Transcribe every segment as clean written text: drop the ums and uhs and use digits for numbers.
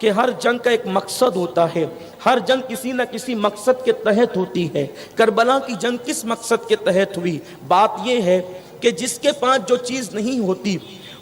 کہ ہر جنگ کا ایک مقصد ہوتا ہے، ہر جنگ کسی نہ کسی مقصد کے تحت ہوتی ہے۔ کربلا کی جنگ کس مقصد کے تحت ہوئی؟ بات یہ ہے کہ جس کے پاس جو چیز نہیں ہوتی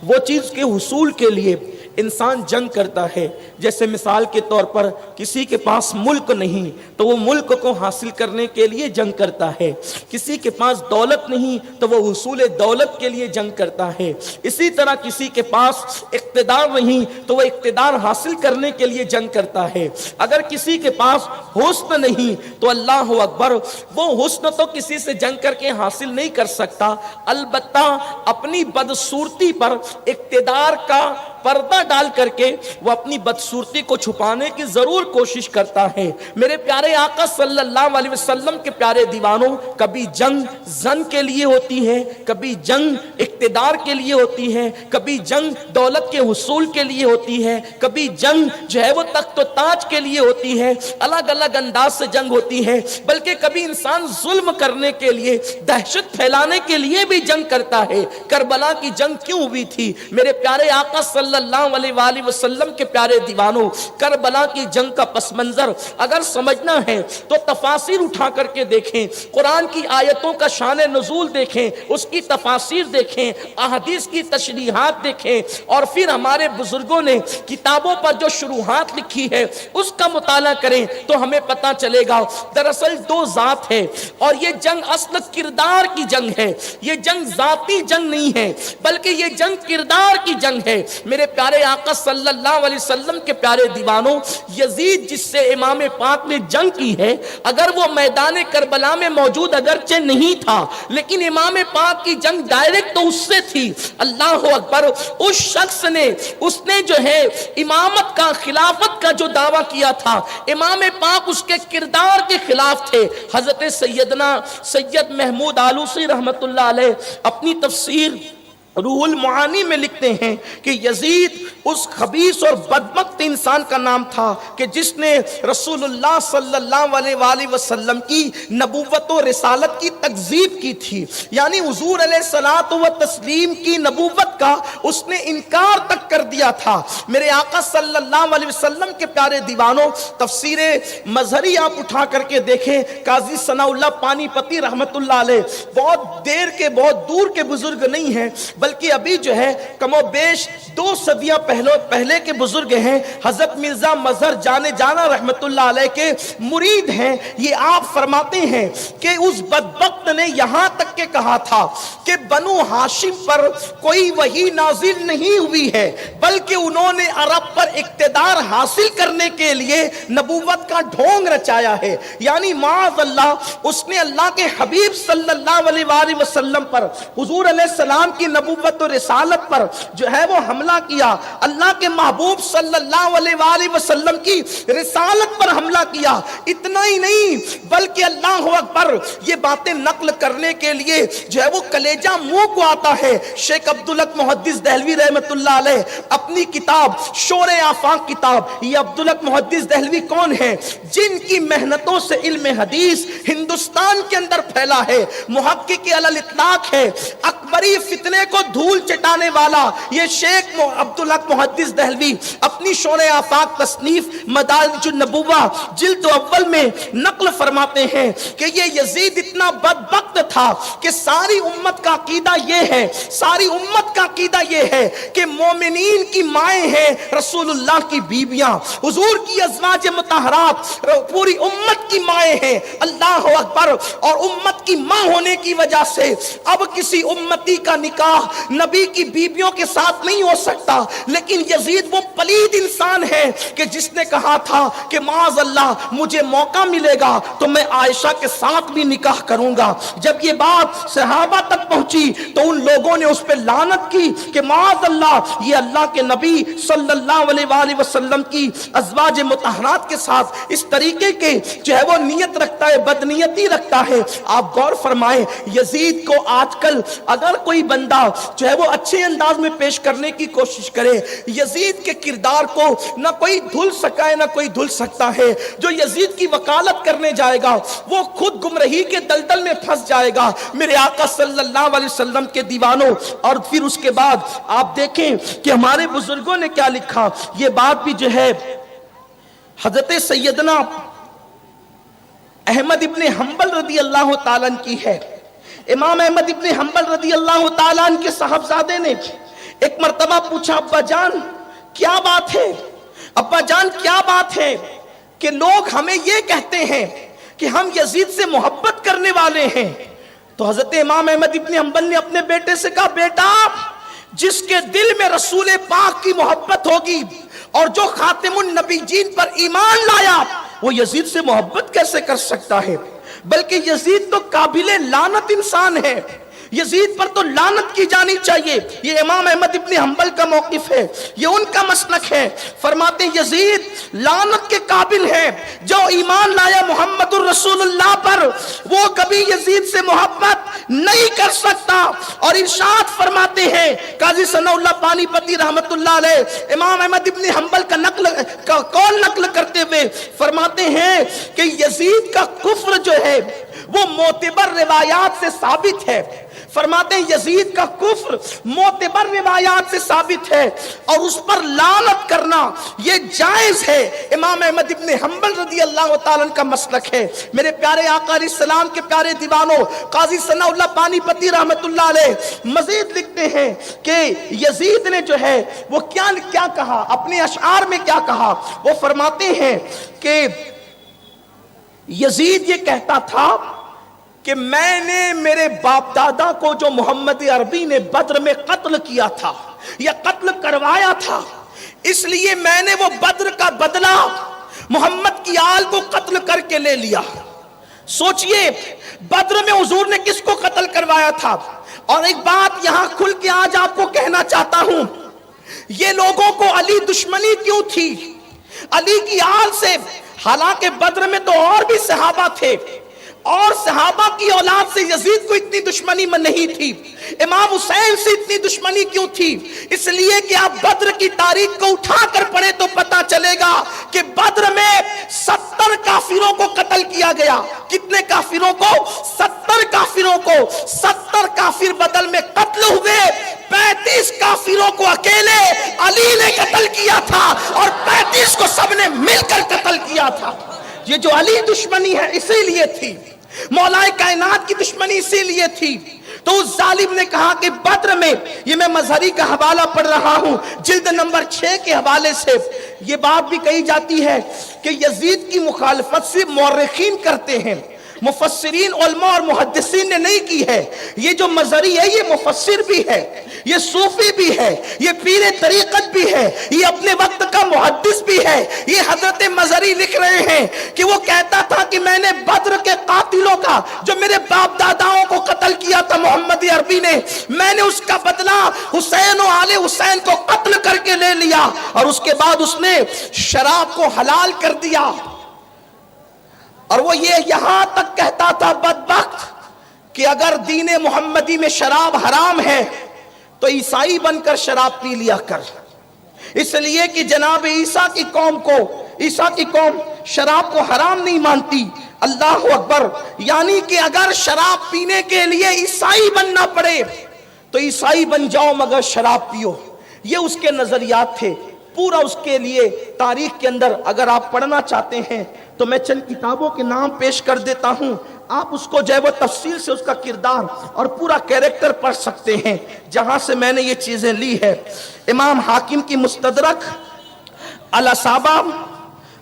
وہ چیز کے حصول کے لیے انسان جنگ کرتا ہے۔ جیسے مثال کے طور پر کسی کے پاس ملک نہیں تو وہ ملک کو حاصل کرنے کے لیے جنگ کرتا ہے، کسی کے پاس دولت نہیں تو وہ حصول دولت کے لیے جنگ کرتا ہے، اسی طرح کسی کے پاس اقتدار نہیں تو وہ اقتدار حاصل کرنے کے لیے جنگ کرتا ہے۔ اگر کسی کے پاس حسن نہیں تو اللہ اکبر، وہ حسن تو کسی سے جنگ کر کے حاصل نہیں کر سکتا، البتہ اپنی بدصورتی پر اقتدار کا پردہ ڈال کر کے وہ اپنی بدصورتی کو چھپانے کی ضرور کوشش کرتا ہے۔ میرے پیارے آقا صلی اللہ علیہ وسلم کے پیارے دیوانوں، کبھی جنگ زن کے لیے ہوتی ہے، کبھی جنگ اقتدار کے لیے ہوتی ہے، کبھی جنگ دولت کے حصول کے لیے ہوتی ہے، کبھی جنگ جو ہے وہ تخت و تاج کے لیے ہوتی ہے، الگ الگ انداز سے جنگ ہوتی ہے۔ بلکہ کبھی انسان ظلم کرنے کے لیے، دہشت پھیلانے کے لیے بھی جنگ کرتا ہے۔ کربلا کی جنگ کیوں ہوئی تھی؟ میرے پیارے آقا صلی اللہ علیہ وآلہ وسلم کے پیارے دیوانوں، کربلا کی جنگ کا پس منظر اگر سمجھنا ہے تو تفاسیر اٹھا کر کے دیکھیں، قرآن کی آیتوں کا شان نزول دیکھیں، اس کی تفاسیر دیکھیں، احادیث کی تشریحات دیکھیں، اور پھر ہمارے بزرگوں نے کتابوں پر جو شروحات لکھی ہے اس کا مطالعہ کریں تو ہمیں پتہ چلے گا دراصل دو ذات ہے، اور یہ جنگ اصل کردار کی جنگ ہے۔ یہ جنگ ذاتی جنگ نہیں ہے بلکہ یہ جنگ کردار کی جنگ ہے۔ میرے پیارے آقا صلی اللہ علیہ وسلم کے پیارے دیوانوں، یزید جس سے امام پاک نے جنگ کی ہے، اگر وہ میدان کربلا میں موجود اگرچہ نہیں تھا لیکن امام پاک کی جنگ ڈائریکٹ تو اس سے تھی۔ اللہ اکبر، اس شخص نے، اس نے جو ہے امامت کا، خلافت کا جو دعویٰ کیا تھا، امام پاک اس کے کردار کے خلاف تھے۔ حضرت سیدنا سید محمود آلوسی رحمت اللہ علیہ اپنی تفسیر روح المعانی میں لکھتے ہیں کہ یزید اس خبیث اور بدبخت انسان کا نام تھا کہ جس نے رسول اللہ صلی اللہ علیہ وآلہ وسلم کی نبوت و رسالت کی تکذیب کی تھی، یعنی حضور علیہ الصلوۃ والتسلیم کی نبوت کا اس نے انکار تک کر دیا تھا۔ میرے آقا صلی اللہ علیہ وسلم کے پیارے دیوانوں، تفسیر مظہری آپ اٹھا کر کے دیکھیں، قاضی ثناء اللہ پانی پتی رحمت اللہ علیہ بہت دیر کے، بہت دور کے بزرگ نہیں ہیں بلکہ ابھی جو ہے کم و بیش 2 صدیاں پہلے کے بزرگ ہیں۔ حضرت مرزا مظہر جانے جانا رحمت اللہ علیہ کے مرید ہیں۔ یہ آپ فرماتے ہیں کہ اس بدبخت نے یہاں تک کہ کہا تھا کہ بنو ہاشم پر کوئی وحی نازل نہیں ہوئی ہے بلکہ انہوں نے عرب پر اقتدار حاصل کرنے کے لیے نبوت کا ڈھونگ رچایا ہے، یعنی معاذ اللہ اس نے اللہ کے حبیب صلی اللہ علیہ وآلہ وسلم پر، حضور علیہ السلام کی نبوت و رسالت پر جو ہے وہ حملہ کیا، اللہ کے محبوب صلی اللہ علیہ وآلہ وسلم کی رسالت پر حملہ کیا۔ اتنا ہی نہیں بلکہ اللہ اکبر، یہ باتیں نقل کرنے کے لیے جو ہے وہ کلیجہ منہ کو آتا ہے۔ شیخ عبدالحق محدث دہلوی رحمت اللہ علیہ اپنی کتاب شور آفاق کتاب، یہ عبدالحق محدث دہلوی کون ہے؟ جن کی محنتوں سے علم حدیث ہندوستان کے اندر پھیلا ہے، محقق علی الاطلاق ہے، اکبری فتنے کو دھول چٹانے والا یہ شیخ عبدالحق محدث دہلوی اپنی شور آفاق تصنیف مدارج النبوہ جلد اول میں نقل فرماتے ہیں کہ یہ یزید اتنا بدبخت تھا کہ ساری امت کا عقیدہ یہ ہے، ساری امت کا عقیدہ یہ ہے کہ مومنین کی مائیں ہیں رسول اللہ کی بیویاں، حضور کی ازواج مطہرات پوری امت کی مائیں ہیں۔ اللہ اکبر، اور امت کی ماں ہونے کی وجہ سے اب کسی امتی کا نکاح نبی کی بیویوں کے ساتھ نہیں ہو سکتا، لیکن یزید وہ پلید انسان ہے کہ جس نے کہا تھا کہ معاذ اللہ مجھے موقع ملے گا تو میں عائشہ کے ساتھ بھی نکاح کروں گا۔ جب یہ بات صحابہ تک پہنچی تو ان لوگوں نے اس پہ لعنت کی کہ معاذ اللہ یہ اللہ کے نبی صلی اللہ علیہ وآلہ وسلم کی ازواج مطہرات کے ساتھ اس طریقے کے جو ہے وہ نیت رکھتا ہے، بدنیتی رکھتا ہے۔ آپ غور فرمائیں، یزید کو آج کل اگر کوئی بندہ جو ہے وہ اچھے انداز میں پیش کرنے کی کوشش کرے، یزید کے کردار کو نہ کوئی دھل سکا ہے نہ کوئی دھل سکتا ہے۔ جو یزید کی وکالت کرنے جائے گا وہ خود گمراہی کے دلدل میں پھنس جائے گا۔ میرے آقا صلی اللہ علیہ وسلم کے دیوانوں، اور پھر اس کے بعد آپ دیکھیں کہ ہمارے بزرگوں نے کیا لکھا۔ یہ بات بھی جو ہے حضرت سیدنا احمد ابن حنبل رضی اللہ تعالیٰ عنہ کی ہے. امام احمد ابن حنبل رضی اللہ تعالیٰ عنہ کے صاحبزادے نے ایک مرتبہ پوچھا، ابا جان کیا بات ہے، ابا جان کیا بات ہے کہ لوگ ہمیں یہ کہتے ہیں کہ ہم یزید سے محبت کرنے والے ہیں؟ تو حضرت امام احمد ابن حنبل نے اپنے بیٹے سے کہا، بیٹا جس کے دل میں رسول پاک کی محبت ہوگی اور جو خاتم النبیین پر ایمان لایا، وہ یزید سے محبت کیسے کر سکتا ہے؟ بلکہ یزید تو قابل لعنت انسان ہے، یزید پر تو لعنت کی جانی چاہیے. یہ امام احمد ابن حنبل کا موقف ہے، یہ ان کا مسلک ہے. فرماتے ہیں یزید لعنت کے قابل ہے، جو ایمان لایا محمد الرسول اللہ پر وہ کبھی یزید سے محبت نہیں کر سکتا. اور ارشاد فرماتے ہیں قاضی ثناء اللہ پانی پتی رحمت اللہ علیہ امام احمد ابن حنبل کا قول نقل کرتے ہوئے فرماتے ہیں کہ یزید کا کفر جو ہے وہ معتبر روایات سے ثابت ہے. فرماتے ہیں یزید کا کفر معتبر روایات سے ثابت ہے اور اس پر لعنت کرنا یہ جائز ہے. امام احمد ابن حنبل رضی اللہ تعالیٰ عنہ کا مسلک ہے. میرے پیارے آقا علیہ السلام کے پیارے دیوانوں، قاضی ثناء اللہ پانی پتی رحمت اللہ علیہ مزید لکھتے ہیں کہ یزید نے جو ہے وہ کیا کہا، اپنے اشعار میں کیا کہا. وہ فرماتے ہیں کہ یزید یہ کہتا تھا کہ میں نے میرے باپ دادا کو جو محمد عربی نے بدر میں قتل کیا تھا یا قتل کروایا تھا، اس لیے میں نے وہ بدر کا بدلہ محمد کی آل کو قتل کر کے لے لیا. سوچئے بدر میں حضور نے کس کو قتل کروایا تھا. اور ایک بات یہاں کھل کے آج آپ کو کہنا چاہتا ہوں، یہ لوگوں کو علی دشمنی کیوں تھی علی کی آل سے؟ حالانکہ بدر میں تو اور بھی صحابہ تھے اور صحابہ کی اولاد سے یزید کو اتنی دشمنی میں نہیں تھی. امام حسین سے اتنی دشمنی کیوں تھی؟ اس لیے کہ آپ بدر کی تاریخ کو اٹھا کر پڑھیں تو پتا چلے گا کہ بدر میں 70 کافروں کو قتل کیا گیا. کتنے کافروں کو؟ 70 کافروں کو. 70 کافر بدل میں قتل ہوئے، 35 کافروں کو اکیلے علی نے قتل کیا تھا اور 35 کو سب نے مل کر قتل کیا تھا. یہ جو علی دشمنی ہے اسی لیے تھی، مولا کائنات کی دشمنی اسی لیے تھی. تو اس ظالم نے کہا کہ بدر میں، یہ میں مظہری کا حوالہ پڑھ رہا ہوں جلد نمبر 6 کے حوالے سے، یہ بات بھی کہی جاتی ہے کہ یزید کی مخالفت سے مورخین کرتے ہیں، مفسرین علماء اور محدثین نے نہیں کی ہے. یہ جو مظہری ہے یہ مفسر بھی ہے، یہ صوفی بھی ہے، یہ پیر طریقت بھی ہے، یہ اپنے وقت کا محدث بھی ہے. یہ حضرت مظہری لکھ رہے ہیں کہ وہ کہتا تھا کہ میں نے بدر کے قاتلوں کا، جو میرے باپ داداؤں کو قتل کیا تھا محمد عربی نے، میں نے اس کا بدلہ حسین و آل حسین کو قتل کر کے لے لیا. اور اس کے بعد اس نے شراب کو حلال کر دیا. اور وہ یہ یہاں تک کہتا تھا بدبخت کہ اگر دین محمدی میں شراب حرام ہے تو عیسائی بن کر شراب پی لیا کر. اس لیے کہ جناب عیسیٰ کی قوم شراب کو حرام نہیں مانتی. اللہ اکبر. یعنی کہ اگر شراب پینے کے لیے عیسائی بننا پڑے تو عیسائی بن جاؤ مگر شراب پیو. یہ اس کے نظریات تھے. پورا اس کے لیے تاریخ کے اندر اگر آپ پڑھنا چاہتے ہیں تو میں چند کتابوں کے نام پیش کر دیتا ہوں، آپ اس کو جو ہے وہ تفصیل سے اس کا کردار اور پورا کیریکٹر پڑھ سکتے ہیں جہاں سے میں نے یہ چیزیں لی ہے. امام حاکم کی مستدرک، الاصابہ،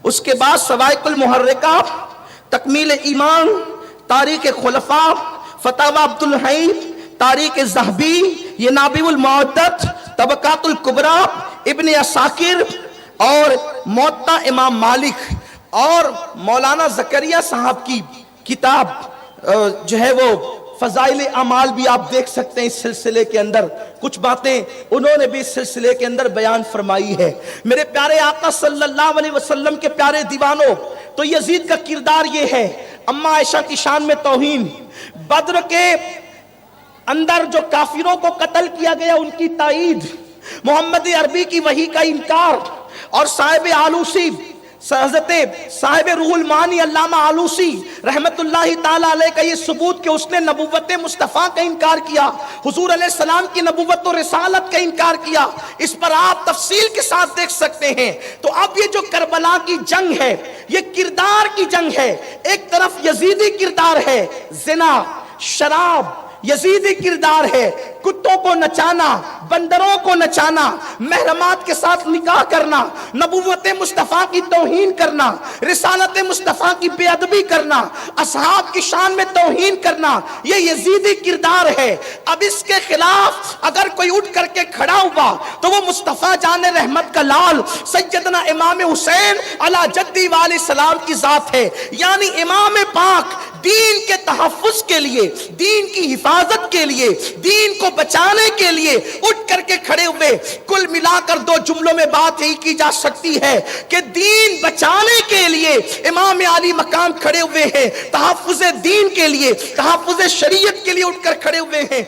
اس کے بعد صواعق المحرکہ، تکمیل ایمان، تاریخ خلفاء، فتاوی عبد الحی، تاریخ ذہبی، یہ نابع المعدت، طبقات الکبریٰ، ابن عساکر اور موطا امام مالک اور مولانا زکریا صاحب کی کتاب جو ہے وہ فضائل اعمال بھی آپ دیکھ سکتے ہیں. اس سلسلے کے اندر کچھ باتیں انہوں نے بھی اس سلسلے کے اندر بیان فرمائی ہے. میرے پیارے آقا صلی اللہ علیہ وسلم کے پیارے دیوانوں، تو یزید کا کردار یہ ہے. اما عائشہ کی شان میں توہین، بدر کے اندر جو کافروں کو قتل کیا گیا ان کی تائید، محمد عربی کی وحی کا انکار اور صاحب آلوسی حضرت صاحب روح المعانی علامہ آلوسی رحمت اللہ تعالیٰ علیہ کا یہ ثبوت کہ اس نے نبوت مصطفیٰ کا انکار کیا، حضور علیہ السلام کی نبوت و رسالت کا انکار کیا، اس پر آپ تفصیل کے ساتھ دیکھ سکتے ہیں۔ تو اب یہ جو کربلا کی جنگ ہے یہ کردار کی جنگ ہے، ایک طرف یزیدی کردار ہے، زنا، شراب یزیدی کردار ہے، کتوں کو نچانا، بندروں کو نچانا، محرمات کے ساتھ نکاح کرنا، نبوت مصطفیٰ کی توہین کرنا، رسالت مصطفیٰ کی بے ادبی کرنا، اصحاب کی شان میں توہین کرنا، یہ یزیدی کردار ہے۔ اب اس کے خلاف اگر کوئی اٹھ کر کے کھڑا ہوا تو وہ مصطفیٰ جان رحمت کا لال سیدنا امام حسین علی جدی علیہ السلام کی ذات ہے، یعنی امام پاک دین کے تحفظ کے لیے، دین کی حفاظت کے لیے، دین کو بچانے کے لیے اٹھ کر کے کھڑے ہوئے۔ کل ملا کر دو جملوں میں بات یہی کی جا سکتی ہے کہ دین بچانے کے لیے امام علی مقام کھڑے ہوئے ہیں، تحفظ دین کے لیے، تحفظ شریعت کے لیے اٹھ کر کھڑے ہوئے ہیں۔